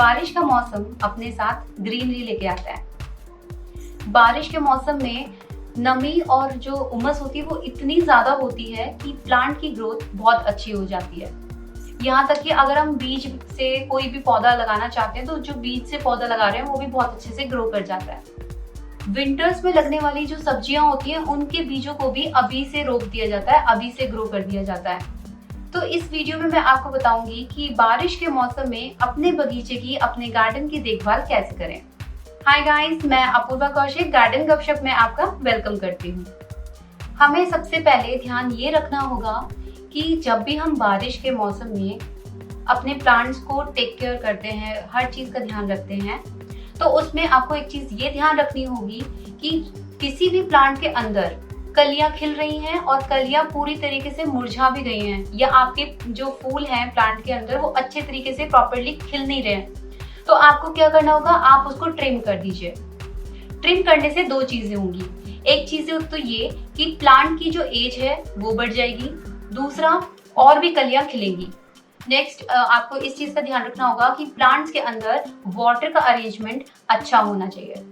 बारिश का मौसम अपने साथ ग्रीनरी लेके आता है। बारिश के मौसम में नमी और जो उमस होती है वो इतनी ज्यादा होती है कि प्लांट की ग्रोथ बहुत अच्छी हो जाती है। यहाँ तक कि अगर हम बीज से कोई भी पौधा लगाना चाहते हैं तो जो बीज से पौधा लगा रहे हैं वो भी बहुत अच्छे से ग्रो कर जाता है। विंटर्स में लगने वाली जो सब्जियां होती हैं उनके बीजों को भी अभी से रोप दिया जाता है, अभी से ग्रो कर दिया जाता है। तो इस वीडियो में मैं आपको बताऊंगी कि बारिश के मौसम में अपने बगीचे की, अपने गार्डन की देखभाल कैसे करें। हाय गाइस, मैं अपूर्वा कौशिक गार्डन गपशप में आपका वेलकम करती हूँ। हमें सबसे पहले ध्यान ये रखना होगा कि जब भी हम बारिश के मौसम में अपने प्लांट्स को टेक केयर करते हैं, हर चीज का ध्यान रखते हैं, तो उसमें आपको एक चीज ये ध्यान रखनी होगी कि किसी भी प्लांट के अंदर कलियां खिल रही हैं और कलियां पूरी तरीके से मुरझा भी गई हैं, या आपके जो फूल हैं प्लांट के अंदर वो अच्छे तरीके से प्रॉपर्ली खिल नहीं रहे हैं, तो आपको क्या करना होगा, आप उसको ट्रिम कर दीजिए। ट्रिम करने से दो चीजें होंगी। एक चीज तो ये कि प्लांट की जो एज है वो बढ़ जाएगी, दूसरा और भी कलियां खिलेंगी। नेक्स्ट आपको इस चीज का ध्यान रखना होगा कि प्लांट्स के अंदर वाटर का अरेंजमेंट अच्छा होना चाहिए।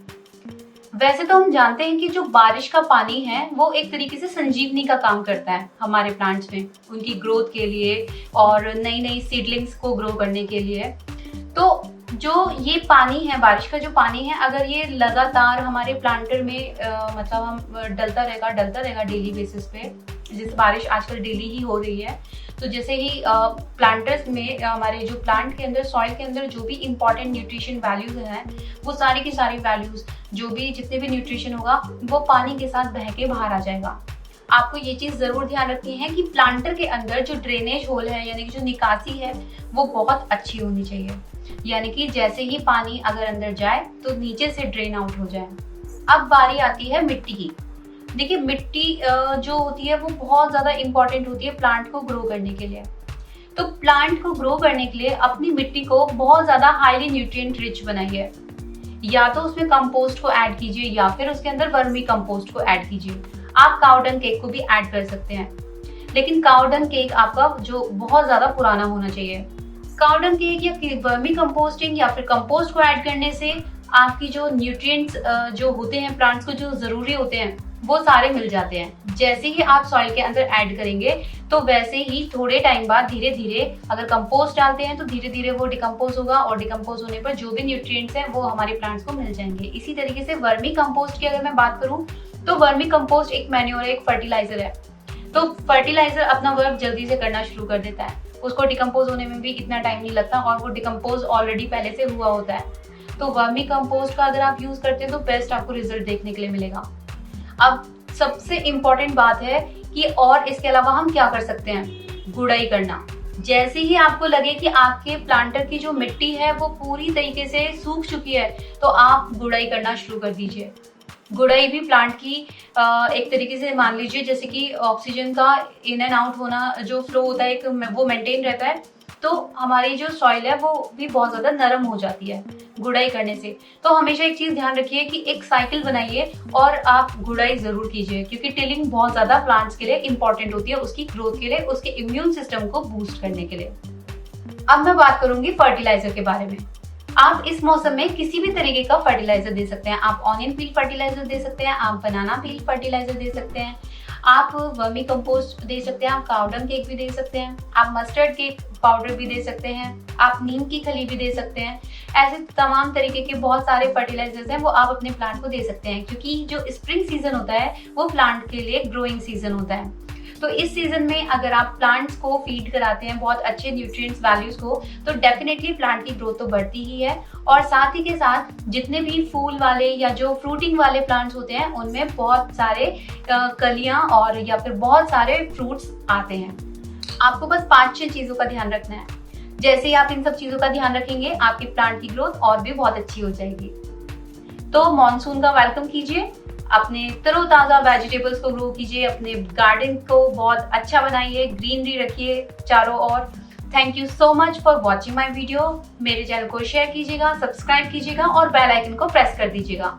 वैसे तो हम जानते हैं कि जो बारिश का पानी है वो एक तरीके से संजीवनी का काम करता है हमारे प्लांट्स में, उनकी ग्रोथ के लिए और नई नई सीडलिंग्स को ग्रो करने के लिए। तो जो ये पानी है, बारिश का जो पानी है, अगर ये लगातार हमारे प्लांटर में मतलब हम डलता रहेगा डेली बेसिस पे, जैसे बारिश आजकल डेली ही हो रही है, तो जैसे ही प्लांटर्स में हमारे जो प्लांट के अंदर, सॉइल के अंदर जो भी इंपॉर्टेंट न्यूट्रिशन वैल्यूज हैं, वो सारी की सारी वैल्यूज, जो भी जितने भी न्यूट्रिशन होगा वो पानी के साथ बह के बाहर आ जाएगा। आपको ये चीज जरूर ध्यान रखनी है कि प्लांटर के अंदर जो ड्रेनेज होल है, यानी कि जो निकासी है, वो बहुत अच्छी होनी चाहिए। यानी कि जैसे ही पानी अगर अंदर जाए तो नीचे से ड्रेन आउट हो जाए। अब बारी आती है मिट्टी की। देखिए, मिट्टी जो होती है वो बहुत ज्यादा इंपॉर्टेंट होती है प्लांट को ग्रो करने के लिए। तो प्लांट को ग्रो करने के लिए अपनी मिट्टी को बहुत ज्यादा हाईली न्यूट्रिएंट रिच बनाइए। या तो उसमें कंपोस्ट को ऐड कीजिए या फिर उसके अंदर वर्मी कंपोस्ट को ऐड कीजिए। आप काउ डंग केक को भी ऐड कर सकते हैं, लेकिन काउ डंग केक आपका जो बहुत ज्यादा पुराना होना चाहिए। काउ डंग केक या वर्मी कंपोस्टिंग या फिर कंपोस्ट को ऐड करने से आपकी जो न्यूट्रिएंट्स जो होते हैं प्लांट्स को, जो जरूरी होते हैं, वो सारे मिल जाते हैं। जैसे ही आप सॉइल के अंदर ऐड करेंगे तो वैसे ही थोड़े टाइम बाद धीरे धीरे, अगर कंपोस्ट डालते हैं तो धीरे धीरे वो डिकम्पोज होगा, और डिकम्पोज होने पर जो भी न्यूट्रिएंट्स हैं वो हमारे प्लांट्स को मिल जाएंगे। इसी तरीके से वर्मी कंपोस्ट की अगर मैं बात करूं तो वर्मी कंपोस्ट एक मैन्योर है, एक फर्टिलाइजर है। तो फर्टिलाइजर अपना वर्क जल्दी से करना शुरू कर देता है, उसको डिकम्पोज होने में भी इतना टाइम नहीं लगता और वो डिकम्पोज ऑलरेडी पहले से हुआ होता है। तो वर्मी कंपोस्ट का अगर आप यूज करते हैं तो बेस्ट आपको रिजल्ट देखने के लिए मिलेगा। अब सबसे इम्पोर्टेंट बात है कि और इसके अलावा हम क्या कर सकते हैं, गुड़ाई करना। जैसे ही आपको लगे कि आपके प्लांटर की जो मिट्टी है वो पूरी तरीके से सूख चुकी है तो आप गुड़ाई करना शुरू कर दीजिए। गुड़ाई भी प्लांट की एक तरीके से मान लीजिए जैसे कि ऑक्सीजन का इन एंड आउट होना, जो फ्लो होता है वो मेंटेन रहता है, तो हमारी जो सॉइल है वो भी बहुत ज्यादा नरम हो जाती है गुड़ाई करने से। तो हमेशा एक चीज ध्यान रखिए कि एक साइकिल बनाइए और आप गुड़ाई जरूर कीजिए, क्योंकि टिलिंग बहुत ज्यादा प्लांट्स के लिए इंपॉर्टेंट होती है, उसकी ग्रोथ के लिए, उसके इम्यून सिस्टम को बूस्ट करने के लिए। अब मैं बात करूंगी फर्टिलाइजर के बारे में। आप इस मौसम में किसी भी तरीके का फर्टिलाइजर दे सकते हैं। आप ऑनियन पील फर्टिलाइजर दे सकते हैं, आप बनाना पील फर्टिलाइजर दे सकते हैं, आप वर्मी कंपोस्ट दे सकते हैं, आप काउ डंग केक भी दे सकते हैं, आप मस्टर्ड केक पाउडर भी दे सकते हैं, आप नीम की खली भी दे सकते हैं। ऐसे तमाम तरीके के बहुत सारे फर्टिलाइजर्स हैं, वो आप अपने प्लांट को दे सकते हैं, क्योंकि जो स्प्रिंग सीजन होता है वो प्लांट के लिए ग्रोइंग सीजन होता है। तो इस सीजन में अगर आप प्लांट्स को फीड कराते हैं बहुत अच्छे न्यूट्रिएंट्स वैल्यूज को, तो डेफिनेटली प्लांट की ग्रोथ तो बढ़ती ही है, और साथ ही के साथ जितने भी फूल वाले या जो फ्रूटिंग वाले प्लांट्स होते हैं उनमें बहुत सारे कलियां और या फिर बहुत सारे फ्रूट्स आते हैं। आपको बस 5-6 चीजों का ध्यान रखना है। जैसे ही आप इन सब चीजों का ध्यान रखेंगे आपके प्लांट की ग्रोथ और भी बहुत अच्छी हो जाएगी। तो मॉनसून का वेलकम कीजिए, अपने तरोताजा वेजिटेबल्स को ग्रो कीजिए, अपने गार्डन को बहुत अच्छा बनाइए, ग्रीनरी रखिए चारों ओर। Thank you so much for watching my video. मेरे चैनल को शेयर कीजिएगा, सब्सक्राइब कीजिएगा और बेल आइकन को प्रेस कर दीजिएगा।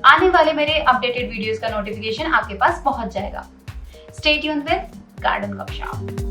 आने वाले मेरे अपडेटेड वीडियोस का नोटिफिकेशन आपके पास पहुंच जाएगा। स्टे ट्यून्ड विद गार्डन गपशप।